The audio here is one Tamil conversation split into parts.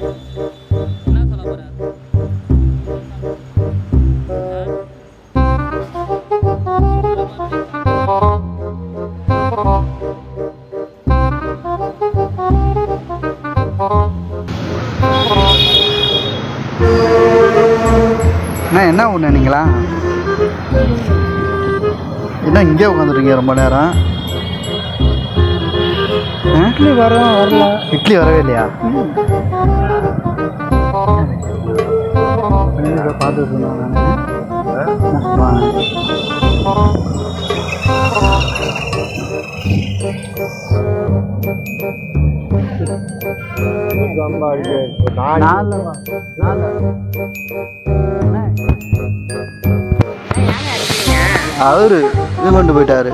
என்ன சொல்ல போற? அண்ணா என்ன ஒன்று நீங்களா என்ன இங்கே உட்காந்துருக்கீங்க ரொம்ப நேரம்? இட்லி வரல. இட்லி வரவே இல்லையா? பார்த்து சொன்னேன் அவரு இது கொண்டு போயிட்டாரு.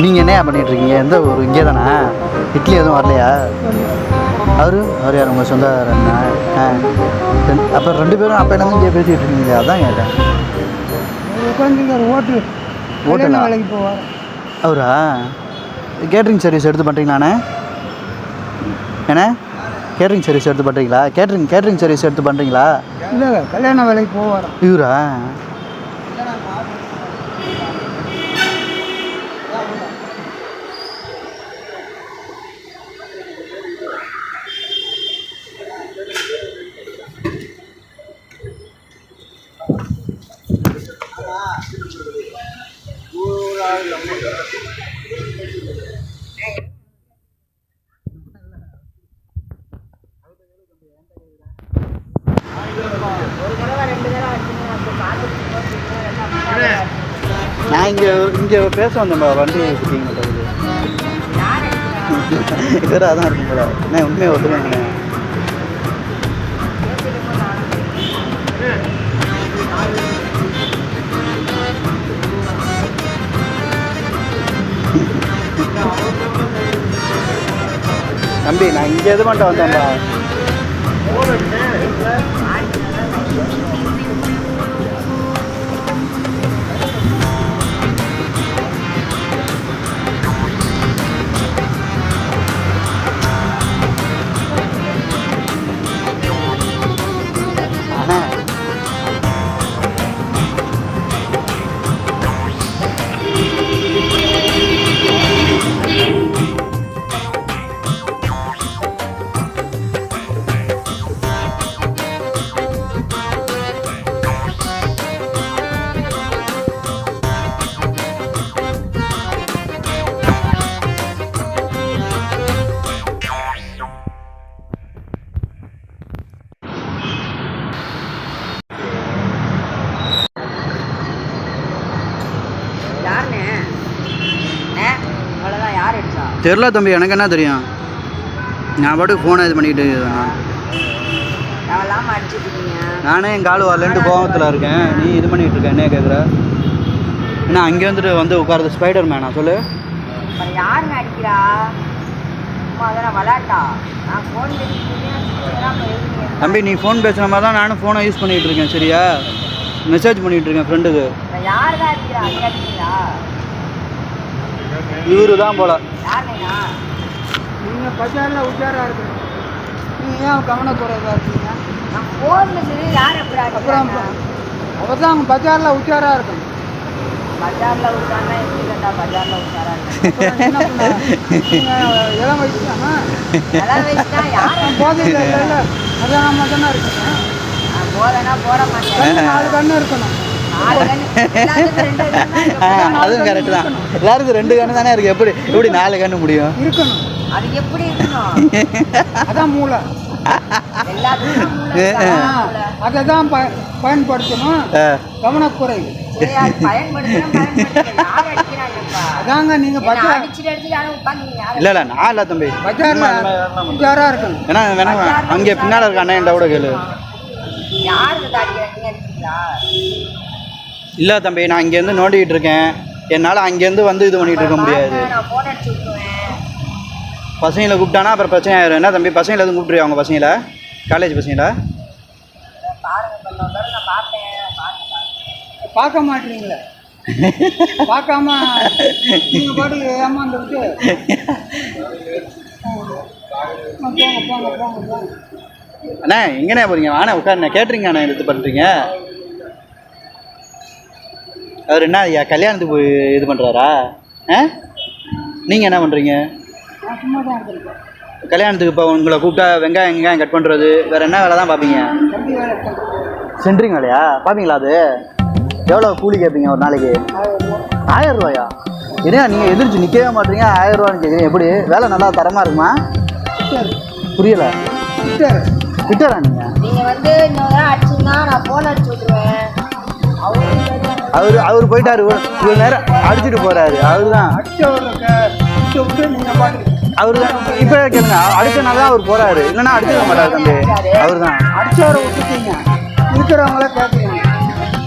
நீங்கள் என்னையா பண்ணிட்டு இருக்கீங்க? எந்த ஊர்? இங்கே தானே? இட்லி எதுவும் வரலையா? அவர் யார் உங்கள் சொந்தக்காரர் அண்ணா? அப்புறம் 2 பேரும் அப்போ என்ன இங்கே பேசிகிட்டு இருக்கீங்களா? அதான் கேட்டேன். ஹோட்டல் வேலைக்கு போவார் அவரா? கேட்ரிங் சர்வீஸ் எடுத்து பண்ணுறீங்களாண்ணே? ஏண்ணே கேட்ரிங் சர்வீஸ் எடுத்து பண்ணுறீங்களா? கேட்ரிங் சர்வீஸ் எடுத்து பண்ணுறீங்களா? இல்லை, கல்யாண வேலைக்கு போவார் இவரா? நான் இங்கே பேச வந்தேன்பா. வண்டி புக்கிங் பண்ணுறது இவராக தான் இருக்கும் போல. நான் உண்மையை ஒத்துக்கேங்கண்ணே. தம்பி நான் இங்கே எது பண்ணிட்டு வந்தேன்பா. தெரில தம்பி, எனக்கு என்ன தெரியும்? நான் பாட்டுக்கு ஃபோனை இது பண்ணிக்கிட்டு நானே என் கால் வரலன்ட்டு கோவத்தில் இருக்கேன். நீ இது பண்ணிகிட்டு இருக்க என்ன கேட்குற? ஏன்னா அங்கே வந்து உட்காருது ஸ்பைடர் மேனா? சொல்லு. தம்பி நீ ஃபோன் பேசுகிற மாதிரி தான் நானும் ஃபோனை யூஸ் பண்ணிகிட்டு இருக்கேன். சரியா? மெசேஜ் பண்ணிகிட்டு இருக்கேன் ஃப்ரெண்டுக்கு. இவரு தான் போல. நீங்கள் பஜாரில் உஷாராக இருக்கீங்க. நீங்கள் ஏன் கவனக்குறைவாக இருக்கீங்க? அப்புறம் அவர் தான் அவங்க பஜாரில் உஷாராக இருக்கணும். இளம் வயசு போதையில் இல்லை, அதான் தானே இருக்கணும். 4 கண்ணு இருக்கணும். அதுவும் கரெக்ட் தான். எல்லாருக்கும் 2 கண்ணு தானே இருக்கு. எப்படி 4 கண்ணு முடியும்? இருக்கணும். அது எப்படி இருக்கணும்? அதான் மூளை. அதை தான் பயன்படுத்தணும். கவனக்குறை அதாங்க. நீங்க இல்ல நான் இல்ல தம்பி, பஜார்ல உஷாரா இருக்கணும். ஏன்னா வேணா அங்கே பின்னால இருக்க அண்ணன் கூட கேளு. இல்லை தம்பி, நான் இங்கேருந்து நோண்டிக்கிட்டு இருக்கேன். என்னால் அங்கேருந்து வந்து இது பண்ணிகிட்டு இருக்க முடியாது. பசங்களை கூப்பிட்டானா அப்புறம் பிரச்சனை ஆயிரும். என்ன தம்பி பசங்களை எதுவும் கூப்பிட்றியா அவங்க பசங்களை, காலேஜ் பசங்களை? பார்க்க மாட்டீங்களே, பார்க்காம நீங்கள் பாட்டுக்கு ஏமாந்துட்டு போங்க போங்க போங்க போங்க. அண்ணா எங்கண்ணே போகிறீங்க? வாண்ணே உட்காருண்ணே. கேட்குறீங்க அண்ணா இது பண்ணுறீங்க. அவர் என்ன ஐயா கல்யாணத்துக்கு போய் இது பண்ணுறாரா? ஆ நீங்கள் என்ன பண்ணுறீங்க? நான் சும்மா தான் இருக்கேன். கல்யாணத்துக்கு இப்போ உங்களை கூப்பிட்டா வெங்காயம் கட் பண்ணுறது வேறு என்ன வேலை தான் பார்ப்பீங்க? கம்பி வேலை சென்ட்ரிங் வேலையா பார்ப்பீங்களா? அது எவ்வளோ கூலி கேட்பீங்க ஒரு நாளைக்கு? 1000 ரூபாயா? ஏன்னா நீங்கள் எதிர்த்து நிற்கவே மாட்டீங்க, 1000 ரூபான்னு கேட்குறீங்க. எப்படி வேலை நல்லா தரமாக இருக்குமா? புரியலை. விட்டாரா நீங்கள் வந்து இன்னொரு அடிச்சுன்னா நான் ஃபோன் அடிச்சு விட்டுருவேன். அவர் போயிட்டாரு. இவ்வளோ நேரம் அடிச்சுட்டு போகிறாரு. அவர் தான் அவர் தான் இப்போ கேளுங்க. அடுத்த நாள் தான் அவர் போகிறாரு. இல்லைன்னா அடிச்சுக்க மாட்டார் தம்பி. அவர் தான் அடிச்சவரை விட்டுட்டீங்க, இருக்கிறவங்கள கேட்குறீங்க.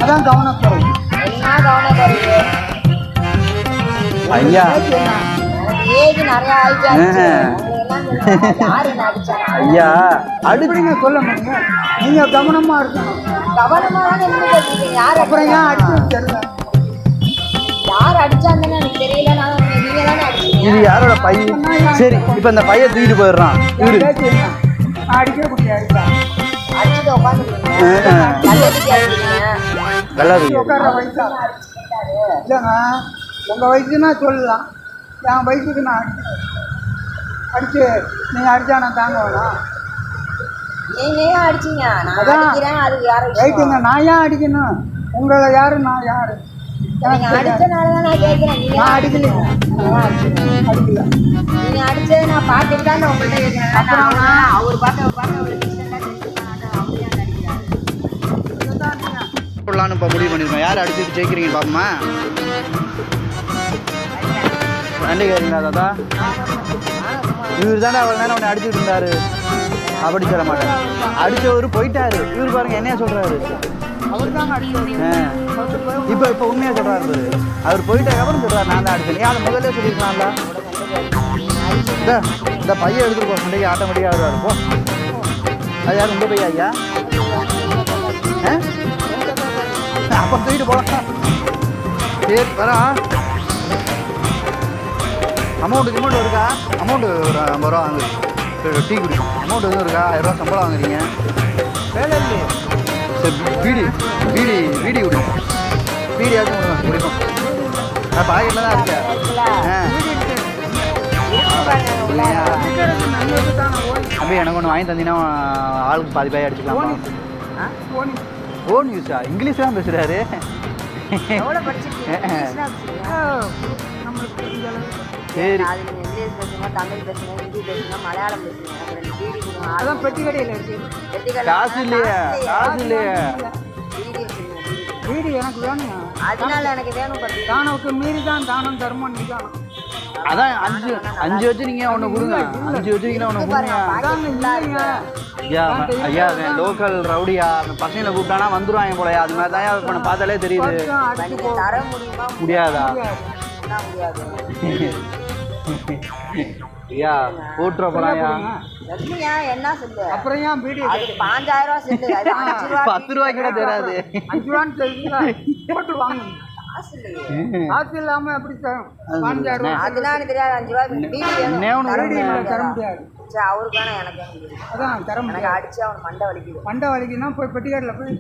அதான் கவனக்குறைவு. என்ன கவனக்குறைவு? ஐயா ஏஜ் நிறைய ஆயிடுச்சு. யாரு அடிச்சாங்க? ஐயா அடிப்பீங்க சொல்ல மாட்டீங்க. நீங்கள் கவனமாக இருக்கணும். கவனமா தானே இருந்துட்டு யார் அப்புறம் ஏன் அடிச்சு தெரியல? யார் அடிச்சாங்கன்னு எனக்கு தெரியல. நீங்க தானே அடிச்சீங்க. இது யாரோட பையன்? சரி இப்போ இந்த பையன் தூக்கிட்டு போயிடுறான். இவரு அடிக்க முடியாது. அடிச்சுட்டு உட்காந்துருக்கீங்க. உட்கார வயசா இல்லைங்க. உங்கள் வயசுன்னா சொல்லலாம், என் வயசுக்கு நான் அடிச்சு நீங்கள் அடிச்சா நான் தாங்க வேணாம். நீங்க ஏன் அடிச்சீங்க? நான் அடிக்கிறேன், அதுக்கு யாரும் ரைட்டுங்க. நான் ஏன் அடிக்கணும்? உங்களை யாரு நான் யாரு? நீங்க அடிச்சனால தான் நான் கேட்கிறேன். நான் அடிக்கலைங்க. அடிக்கல. நீங்க அடிச்சதை நான் பார்த்துட்டு தான் நான் உங்கள்கிட்ட கேட்கிறேன். அப்புறம் அவர் பார்க்க போடலான்னு இப்போ முடிவு பண்ணியிருக்கோம். யார் அடிச்சுட்டு ஜெயிக்கிறீங்க பாப்போமா? நன்றிங்க தாத்தா. இவர் தானே அவர் நேரம் உன்னை அடிச்சுட்டு இருந்தாரு. அப்படி சொல்ல மாட்டேன். அடித்தவர் போயிட்டாரு. இவர் பாருங்க என்னையா சொல்கிறாரு. இப்போ உண்மையாக சொல்கிறாரு. அவர் போயிட்டாரு அப்புறம் சொல்கிறார் நான் தான் அடிச்சேன். அதை முதல்ல சொல்லியிருக்கலாம்ல. இந்த பையன் எடுத்துட்டு போ, சண்டைக்கு ஆட்டோமேட்டிக்காக வருவார். போ. அது யார் உங்கள் பையன் ஐயா? அப்போ தூக்கிட்டு போகலாம். சரி வரா. அமௌண்ட்டு இருக்கா? அமௌண்ட்டு ஒரு 50 ரூபா வாங்குறீங்க. டீ குடிக்கும் அமௌண்ட் எதுவும் இருக்கா? 1000 ரூபா சம்பளம் வாங்குறீங்க. வேலை இல்லையே. சரி பீடி கொடுங்க. பீடியாச்சும் கொடுங்க குடிக்கும். நான் பாக்கெட்டில் தான் இருக்கேன். அப்படியே எனக்கு ஒன்று வாங்கி தந்தீங்கன்னா ஆளுக்கு பாதி பாய் அடிச்சுக்கலாம். ஓன் யூஸா? இங்கிலீஷ் தான் பேசுகிறாரு. சரி இங்கிலீஷ் பேசுங்க, தமிழ் பேசுங்க, ஹிந்தி பேசுங்க, மலையாளம் பேசுங்க. அதான் பெட்டி கடையில் இருக்கு. காசு இல்லையா? வீடு எனக்கு வேணும். அதனால எனக்கு வேணும். தானவுக்கு மீறி தான் தானம் தர்மம் நிதானம். அதான் 5 வச்சுருக்கீங்க ஒன்று கொடுங்க. 5 வச்சுருக்கீங்கன்னா ஒன்று கொடுங்க. ஐயா லோக்கல் ரவுடியா பசங்களை கூப்பிட்டானா வந்துடுவாங்க போலயா? அது மாதிரி தான் இப்போ பார்த்தாலே தெரியுது. தர முடியாதா? ஐயா கூட்டுற போறாயா? என்ன சொல்லு? அப்புறம் ஏன் வீடு 5000 ரூபா சொல்லு. 10 ரூபாய்க்கு கூட தெரியாது. 5 ரூபான்னு போட்டு வாங்க. காசு இல்லாம எப்படி தரும்? 5000 அதனால தெரியாது. 5 ரூபாய் வீடு தர முடியாது. அவருக்கான எனக்கு அதான் தர முடியாது. அடிச்சு அவன் மண்டை வலிக்குது. மண்டை வலிக்குன்னா போய் பெட்டிக்காரில் போய்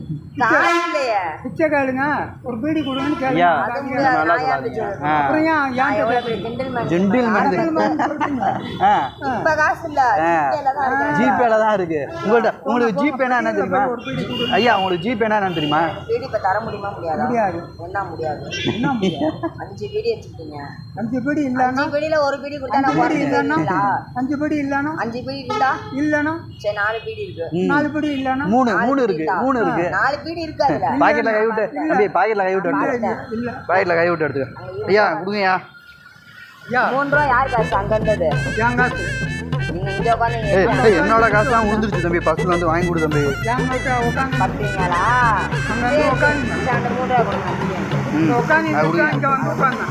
பிச்சை கேளுங்க, ஒரு பீடி கொடுங்கன்னு கேளுங்க. அப்புறம் இப்ப காசு இல்ல, ஜிபேல தான் இருக்கு. உங்களுக்கு ஜிபேனா என்ன தெரியுமா ஐயா? உங்களுக்கு ஜிபேனா என்ன தெரியுமா? பீடி இப்ப தர முடியுமா? முடியாது. என்ன முடியாது? 5 பீடி வச்சுக்கிட்டீங்க. 5 பீடி இல்லன்னா 5 பீடியில ஒரு பீடி கொடுத்தா 5 பீடி இல்லன்னா 5 பீடி இருந்தா இல்லனா சரி 4 பீடி இருக்கு. 4 பீடி இல்லனா 3 இருக்கு. 4 பீடி இருக்கு. அதுல பாக்கெட்ல கை விட்டு தம்பி, பாக்கெட்ல கை விட்டு எடுத்து. இல்ல பாக்கெட்ல கை விட்டு எடுத்து. ஐயா கொடுங்கயா. ஐயா 3 ரூபாய் யார் காசு அங்க இருந்தது? என் காசு. நீங்க இங்க உட்கார்ந்து என்னோட காசு தான் உழுந்துருச்சு தம்பி. பஸ்ல வந்து வாங்கி கொடு தம்பி. என் கிட்ட உட்கார்ந்து பாத்தீங்களா? அங்க உட்கார்ந்து அந்த 3 ரூபாய் கொடுங்க. உட்கார்ந்து இங்க வந்து உட்கார்ந்து.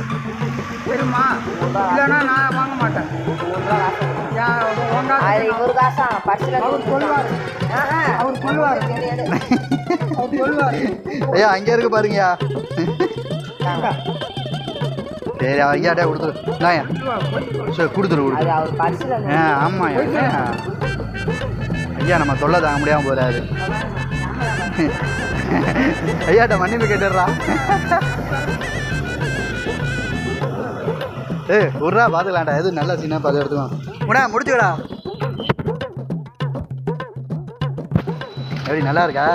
சரிம்மா? இல்லனா நான் வாங்க மாட்டேன். அது இவரு காசா பர்ஸில் அவர் சொல்லுவார் அவர் சொல்லுவார் அவர் சொல்லுவார். ஐயா அங்கே இருக்கு பாருங்கய்யா. சரி ஐயாட்டே கொடுத்துரு. நாயா சரி கொடுத்துரு அது கொடுத்துரு. அவர் பர்ஸில் ஆமாம் ஐயா நம்ம தொல்லை தாங்க முடியாமல் போகிறாரு. ஐயாட்ட மன்னிப்பு கேட்டுடுறா. விட்றா பார்த்துக்கலாம்டா. எது நல்ல சீனாக பார்த்து எடுத்துக்கோ. உடா முடிச்சுக்கடா. எப்படி நல்லா இருக்கா?